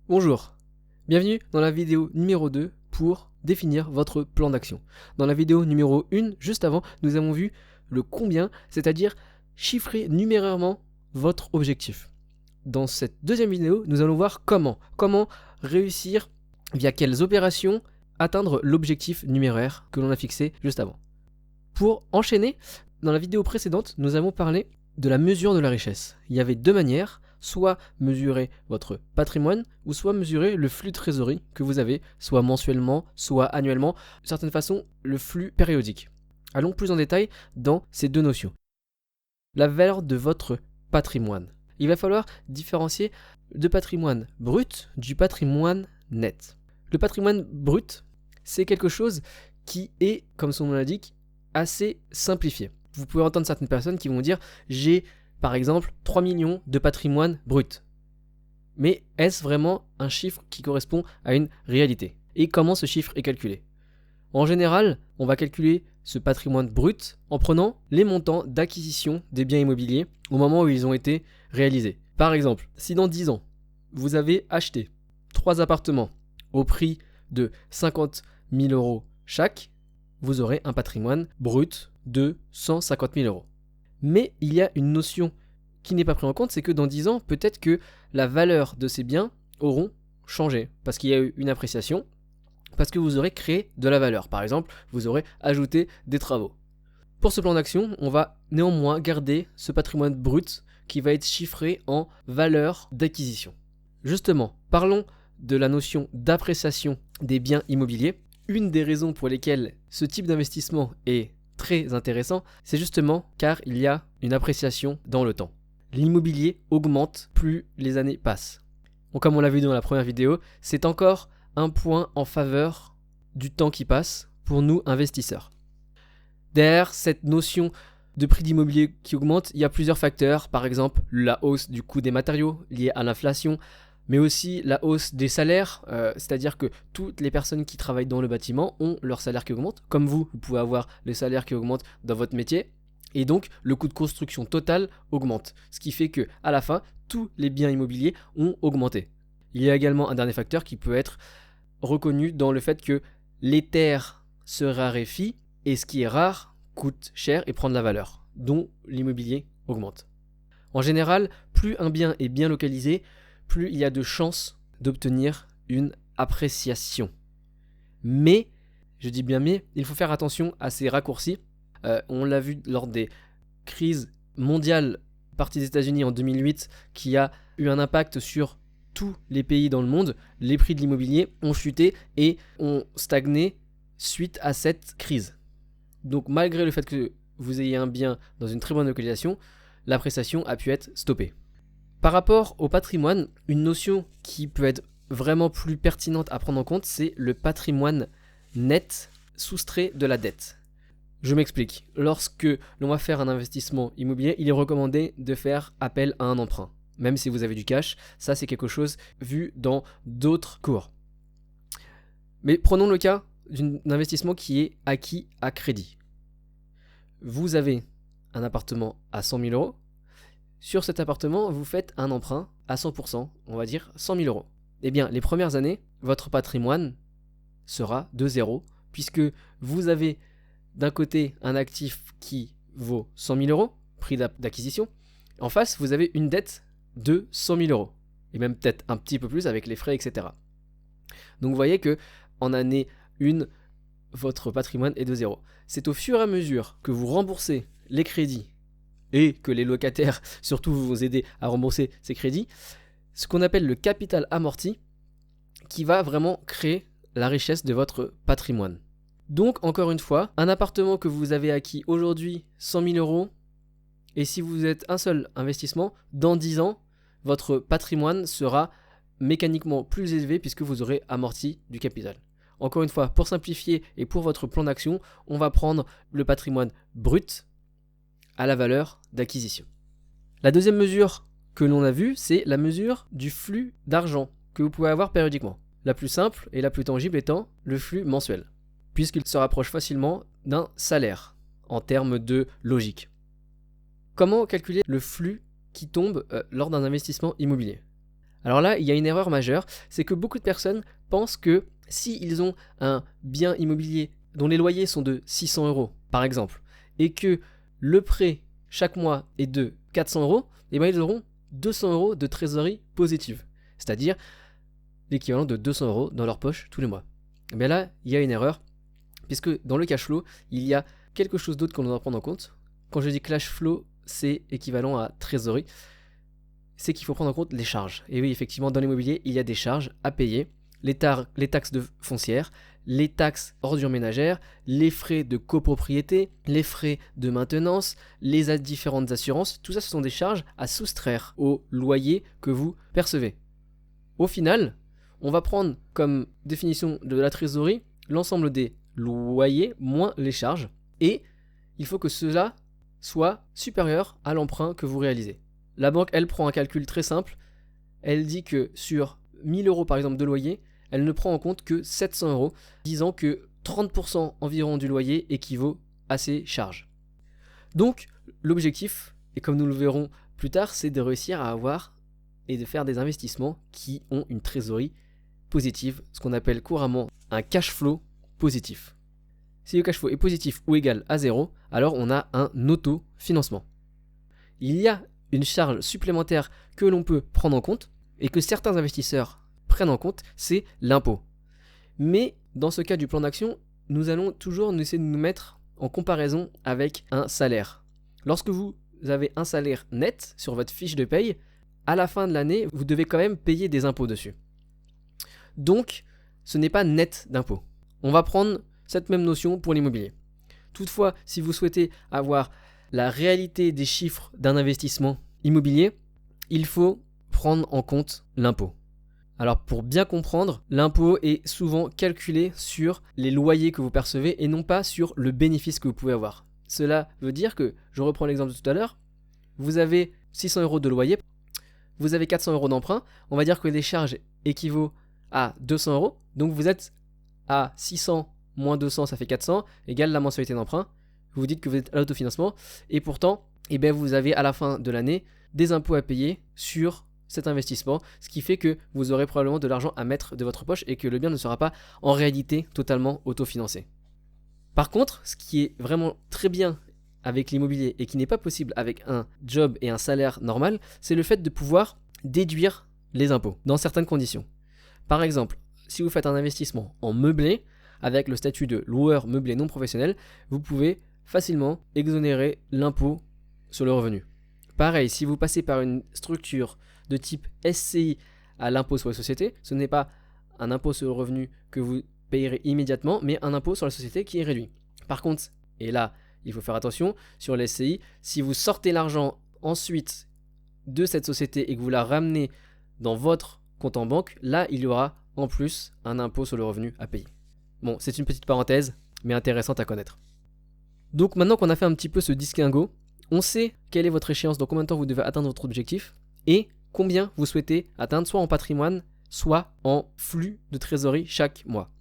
Bonjour, bienvenue dans la vidéo numéro 2 pour définir votre plan d'action. Dans la vidéo numéro 1, juste avant, nous avons vu le combien, c'est-à-dire chiffrer numérairement votre objectif. Dans cette deuxième vidéo, nous allons voir comment réussir, via quelles opérations, atteindre l'objectif numéraire que l'on a fixé juste avant. Pour enchaîner, dans la vidéo précédente, nous avons parlé de la mesure de la richesse. Il y avait deux manières, soit mesurer votre patrimoine, ou soit mesurer le flux de trésorerie que vous avez, soit mensuellement, soit annuellement, de certaine façon, le flux périodique. Allons plus en détail dans ces deux notions. La valeur de votre patrimoine. Il va falloir différencier le patrimoine brut du patrimoine net. Le patrimoine brut, c'est quelque chose qui est, comme son nom l'indique, assez simplifié. Vous pouvez entendre certaines personnes qui vont dire « j'ai par exemple 3 millions de patrimoine brut ». Mais est-ce vraiment un chiffre qui correspond à une réalité? Et comment ce chiffre est calculé? En général, on va calculer ce patrimoine brut en prenant les montants d'acquisition des biens immobiliers au moment où ils ont été réalisés. Par exemple, si dans 10 ans, vous avez acheté 3 appartements au prix de 50 000 € chaque, vous aurez un patrimoine brut de 150 000 €. Mais il y a une notion qui n'est pas prise en compte, c'est que dans 10 ans, peut-être que la valeur de ces biens auront changé, parce qu'il y a eu une appréciation, parce que vous aurez créé de la valeur. Par exemple, vous aurez ajouté des travaux. Pour ce plan d'action, on va néanmoins garder ce patrimoine brut qui va être chiffré en valeur d'acquisition. Justement, parlons de la notion d'appréciation des biens immobiliers. Une des raisons pour lesquelles ce type d'investissement est très intéressant, c'est justement car il y a une appréciation dans le temps. L'immobilier augmente plus les années passent. Bon, comme on l'a vu dans la première vidéo, c'est encore un point en faveur du temps qui passe pour nous investisseurs. Derrière cette notion de prix d'immobilier qui augmente, il y a plusieurs facteurs, par exemple la hausse du coût des matériaux liée à l'inflation, mais aussi la hausse des salaires, c'est-à-dire que toutes les personnes qui travaillent dans le bâtiment ont leur salaire qui augmente, comme vous pouvez avoir les salaires qui augmentent dans votre métier, et donc le coût de construction total augmente, ce qui fait que à la fin, tous les biens immobiliers ont augmenté. Il y a également un dernier facteur qui peut être reconnu dans le fait que les terres se raréfient, et ce qui est rare coûte cher et prend de la valeur, dont l'immobilier augmente. En général, plus un bien est bien localisé, plus il y a de chances d'obtenir une appréciation. Mais, je dis bien mais, il faut faire attention à ces raccourcis. On l'a vu lors des crises mondiales parties des États-Unis en 2008 qui a eu un impact sur tous les pays dans le monde. Les prix de l'immobilier ont chuté et ont stagné suite à cette crise. Donc malgré le fait que vous ayez un bien dans une très bonne localisation, l'appréciation a pu être stoppée. Par rapport au patrimoine, une notion qui peut être vraiment plus pertinente à prendre en compte, c'est le patrimoine net soustrait de la dette. Je m'explique. Lorsque l'on va faire un investissement immobilier, il est recommandé de faire appel à un emprunt. Même si vous avez du cash, ça c'est quelque chose vu dans d'autres cours. Mais prenons le cas d'un investissement qui est acquis à crédit. Vous avez un appartement à 100 000 €. Sur cet appartement, vous faites un emprunt à 100%, on va dire 100 000 €. Eh bien, les premières années, votre patrimoine sera de zéro, puisque vous avez d'un côté un actif qui vaut 100 000 €, prix d'acquisition. En face, vous avez une dette de 100 000 €, et même peut-être un petit peu plus avec les frais, etc. Donc vous voyez que en année 1, votre patrimoine est de zéro. C'est au fur et à mesure que vous remboursez les crédits et que les locataires surtout vous aider à rembourser ces crédits, ce qu'on appelle le capital amorti qui va vraiment créer la richesse de votre patrimoine. Donc encore une fois, un appartement que vous avez acquis aujourd'hui 100 000 €, et si vous êtes un seul investissement, dans 10 ans, votre patrimoine sera mécaniquement plus élevé puisque vous aurez amorti du capital. Encore une fois, pour simplifier et pour votre plan d'action, on va prendre le patrimoine brut à la valeur d'acquisition. La deuxième mesure que l'on a vue, c'est la mesure du flux d'argent que vous pouvez avoir périodiquement. La plus simple et la plus tangible étant le flux mensuel, puisqu'il se rapproche facilement d'un salaire en termes de logique. Comment calculer le flux qui tombe lors d'un investissement immobilier? Alors là, il y a une erreur majeure, c'est que beaucoup de personnes pensent que s'ils ont un bien immobilier dont les loyers sont de 600 euros, par exemple, et que le prêt chaque mois est de 400 euros, et bien ils auront 200 euros de trésorerie positive, c'est-à-dire l'équivalent de 200 euros dans leur poche tous les mois. Et bien là, il y a une erreur, puisque dans le cash flow, il y a quelque chose d'autre qu'on doit prendre en compte. Quand je dis cash flow, c'est équivalent à trésorerie, c'est qu'il faut prendre en compte les charges. Et oui, effectivement, dans l'immobilier, il y a des charges à payer, les taxes foncières, les taxes ordures ménagères, les frais de copropriété, les frais de maintenance, les différentes assurances, tout ça ce sont des charges à soustraire au loyer que vous percevez. Au final, on va prendre comme définition de la trésorerie l'ensemble des loyers moins les charges, et il faut que cela soit supérieur à l'emprunt que vous réalisez. La banque, elle prend un calcul très simple, elle dit que sur 1000 euros par exemple de loyer, elle ne prend en compte que 700 euros, disant que 30% environ du loyer équivaut à ces charges. Donc l'objectif, et comme nous le verrons plus tard, c'est de réussir à avoir et de faire des investissements qui ont une trésorerie positive, ce qu'on appelle couramment un cash flow positif. Si le cash flow est positif ou égal à 0, alors on a un autofinancement. Il y a une charge supplémentaire que l'on peut prendre en compte et que certains investisseurs prennent en compte, c'est l'impôt. Mais dans ce cas du plan d'action, nous allons toujours essayer de nous mettre en comparaison avec un salaire. Lorsque vous avez un salaire net sur votre fiche de paye, à la fin de l'année, vous devez quand même payer des impôts dessus. Donc, ce n'est pas net d'impôt. On va prendre cette même notion pour l'immobilier. Toutefois, si vous souhaitez avoir la réalité des chiffres d'un investissement immobilier, il faut prendre en compte l'impôt. Alors pour bien comprendre, l'impôt est souvent calculé sur les loyers que vous percevez et non pas sur le bénéfice que vous pouvez avoir. Cela veut dire que, je reprends l'exemple de tout à l'heure, vous avez 600 euros de loyer, vous avez 400 euros d'emprunt, on va dire que les charges équivaut à 200 euros, donc vous êtes à 600 moins 200, ça fait 400, égale la mensualité d'emprunt. Vous dites que vous êtes à l'autofinancement, et pourtant, vous avez à la fin de l'année des impôts à payer sur cet investissement, ce qui fait que vous aurez probablement de l'argent à mettre de votre poche et que le bien ne sera pas en réalité totalement autofinancé. Par contre, ce qui est vraiment très bien avec l'immobilier et qui n'est pas possible avec un job et un salaire normal, c'est le fait de pouvoir déduire les impôts dans certaines conditions. Par exemple, si vous faites un investissement en meublé, avec le statut de loueur meublé non professionnel, vous pouvez facilement exonérer l'impôt sur le revenu. Pareil, si vous passez par une structure de type SCI à l'impôt sur les sociétés, ce n'est pas un impôt sur le revenu que vous payerez immédiatement, mais un impôt sur la société qui est réduit. Par contre, et là, il faut faire attention, sur les SCI, si vous sortez l'argent ensuite de cette société et que vous la ramenez dans votre compte en banque, là, il y aura en plus un impôt sur le revenu à payer. Bon, c'est une petite parenthèse, mais intéressante à connaître. Donc maintenant qu'on a fait un petit peu ce distinguo, on sait quelle est votre échéance, dans combien de temps vous devez atteindre votre objectif, et combien vous souhaitez atteindre, soit en patrimoine, soit en flux de trésorerie chaque mois.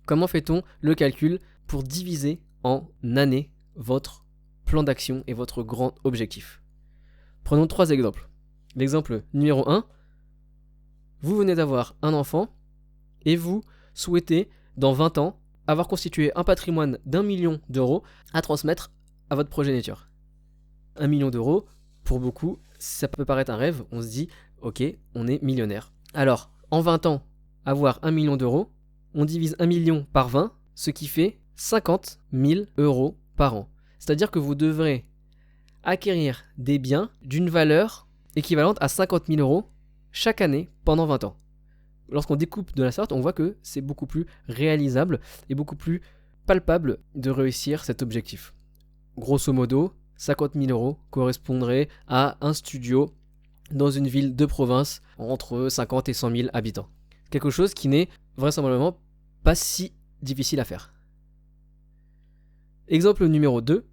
Comment fait-on le calcul pour diviser en années votre plan d'action et votre grand objectif? Prenons 3 exemples. L'exemple numéro 1, vous venez d'avoir un enfant et vous souhaitez, dans 20 ans, avoir constitué un patrimoine d'1 million d'euros à transmettre à votre progéniture. 1 million d'euros, pour beaucoup, ça peut paraître un rêve, on se dit, ok, on est millionnaire. Alors, en 20 ans, avoir 1 million d'euros, on divise 1 million par 20, ce qui fait 50 000 euros par an. C'est-à-dire que vous devrez acquérir des biens d'une valeur équivalente à 50 000 euros chaque année pendant 20 ans. Lorsqu'on découpe de la sorte, on voit que c'est beaucoup plus réalisable et beaucoup plus palpable de réussir cet objectif. Grosso modo, 50 000 euros correspondrait à un studio dans une ville de province entre 50 et 100 000 habitants. Quelque chose qui n'est vraisemblablement pas si difficile à faire. Exemple numéro 2.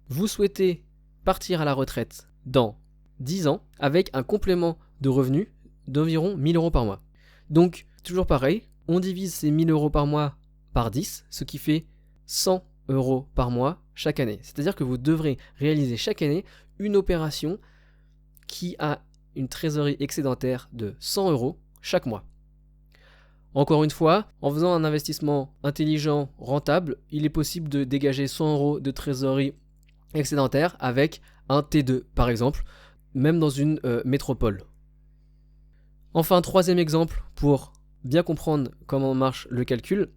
Vous souhaitez partir à la retraite dans 10 ans avec un complément de revenus d'environ 1 000 euros par mois. Donc, toujours pareil, on divise ces 1 000 euros par mois par 10, ce qui fait 100 euros par mois chaque année. C'est-à-dire que vous devrez réaliser chaque année une opération qui a une trésorerie excédentaire de 100 € chaque mois. Encore une fois, en faisant un investissement intelligent, rentable, il est possible de dégager 100 € de trésorerie excédentaire avec un T2 par exemple, même dans une métropole. Enfin, troisième exemple pour bien comprendre comment marche le calcul.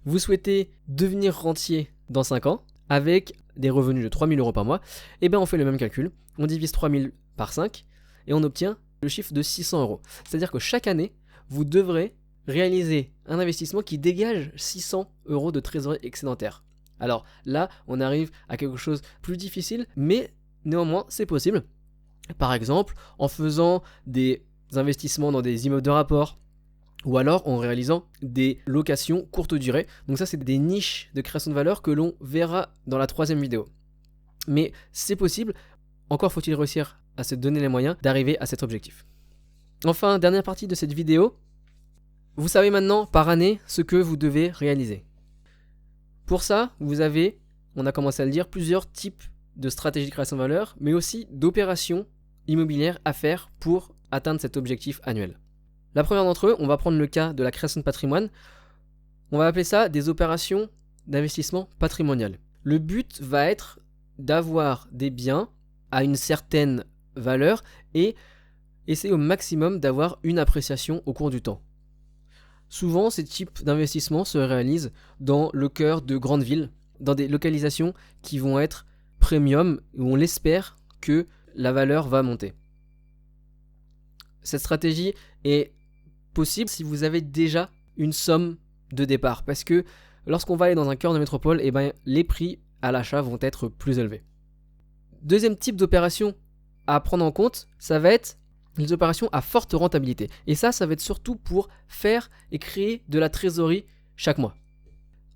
Vous souhaitez devenir rentier dans 5 ans avec des revenus de 3 000 € par mois, et bien on fait le même calcul, on divise 3 000 par 5 et on obtient le chiffre de 600 €. C'est-à-dire que chaque année, vous devrez réaliser un investissement qui dégage 600 € de trésorerie excédentaire. Alors là, on arrive à quelque chose de plus difficile, mais néanmoins, c'est possible. Par exemple, en faisant des investissements dans des immeubles de rapport, ou alors en réalisant des locations courte durée. Donc ça, c'est des niches de création de valeur que l'on verra dans la troisième vidéo. Mais c'est possible, encore faut-il réussir à se donner les moyens d'arriver à cet objectif. Enfin, dernière partie de cette vidéo, vous savez maintenant par année ce que vous devez réaliser. Pour ça, vous avez, on a commencé à le dire, plusieurs types de stratégies de création de valeur, mais aussi d'opérations immobilières à faire pour atteindre cet objectif annuel. La première d'entre eux, on va prendre le cas de la création de patrimoine. On va appeler ça des opérations d'investissement patrimonial. Le but va être d'avoir des biens à une certaine valeur et essayer au maximum d'avoir une appréciation au cours du temps. Souvent, ces types d'investissements se réalisent dans le cœur de grandes villes, dans des localisations qui vont être premium, où on l'espère que la valeur va monter. Cette stratégie est possible si vous avez déjà une somme de départ, parce que lorsqu'on va aller dans un cœur de métropole, les prix à l'achat vont être plus élevés. Deuxième type d'opération à prendre en compte, ça va être les opérations à forte rentabilité. Et ça va être surtout pour faire et créer de la trésorerie chaque mois.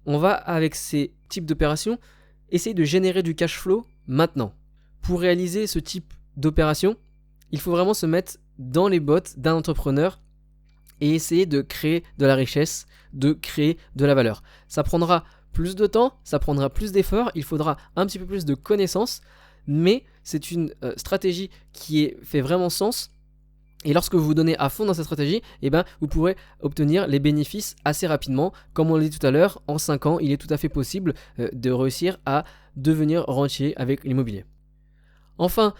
On va, avec ces types d'opérations, essayer de générer du cash flow maintenant. Pour réaliser ce type d'opération, il faut vraiment se mettre dans les bottes d'un entrepreneur et essayer de créer de la richesse, de créer de la valeur. Ça prendra plus de temps, ça prendra plus d'efforts, il faudra un petit peu plus de connaissances, mais c'est une stratégie qui fait vraiment sens. Et lorsque vous vous donnez à fond dans cette stratégie, vous pourrez obtenir les bénéfices assez rapidement. Comme on l'a dit tout à l'heure, en 5 ans, il est tout à fait possible de réussir à devenir rentier avec l'immobilier. Enfin,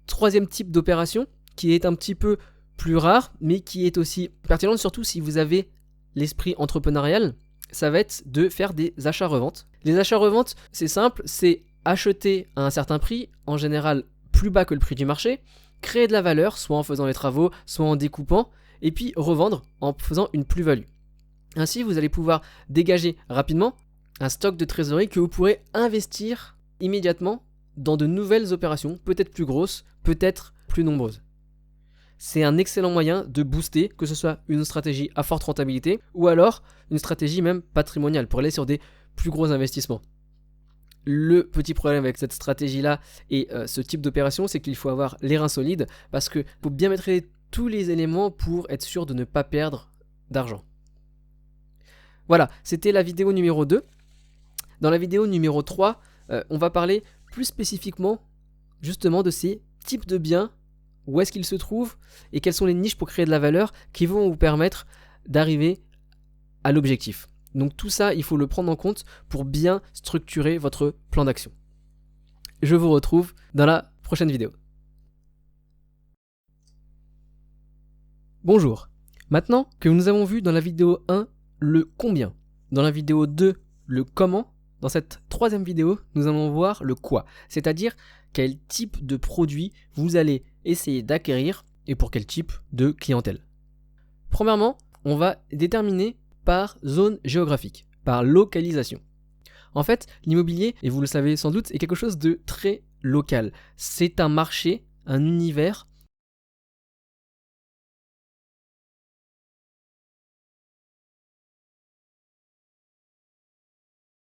troisième type d'opération, qui est un petit peu plus rare, mais qui est aussi pertinente, surtout si vous avez l'esprit entrepreneurial, ça va être de faire des achats-reventes. Les achats-reventes, c'est simple, c'est acheter à un certain prix, en général plus bas que le prix du marché, créer de la valeur, soit en faisant les travaux, soit en découpant, et puis revendre en faisant une plus-value. Ainsi, vous allez pouvoir dégager rapidement un stock de trésorerie que vous pourrez investir immédiatement dans de nouvelles opérations, peut-être plus grosses, peut-être plus nombreuses. C'est un excellent moyen de booster, que ce soit une stratégie à forte rentabilité ou alors une stratégie même patrimoniale pour aller sur des plus gros investissements. Le petit problème avec cette stratégie-là et ce type d'opération, c'est qu'il faut avoir les reins solides parce qu'il faut bien maîtriser tous les éléments pour être sûr de ne pas perdre d'argent. Voilà, c'était la vidéo numéro 2. Dans la vidéo numéro 3, on va parler plus spécifiquement justement de ces types de biens, où est-ce qu'ils se trouvent et quelles sont les niches pour créer de la valeur qui vont vous permettre d'arriver à l'objectif. Donc tout ça, il faut le prendre en compte pour bien structurer votre plan d'action. Je vous retrouve dans la prochaine vidéo. Bonjour. Maintenant que nous avons vu dans la vidéo 1 le combien, dans la vidéo 2 le comment, dans cette troisième vidéo, nous allons voir le quoi, c'est-à-dire quel type de produit vous allez essayer d'acquérir et pour quel type de clientèle. Premièrement, on va déterminer par zone géographique, par localisation. En fait, l'immobilier, et vous le savez sans doute, est quelque chose de très local. C'est un marché, un univers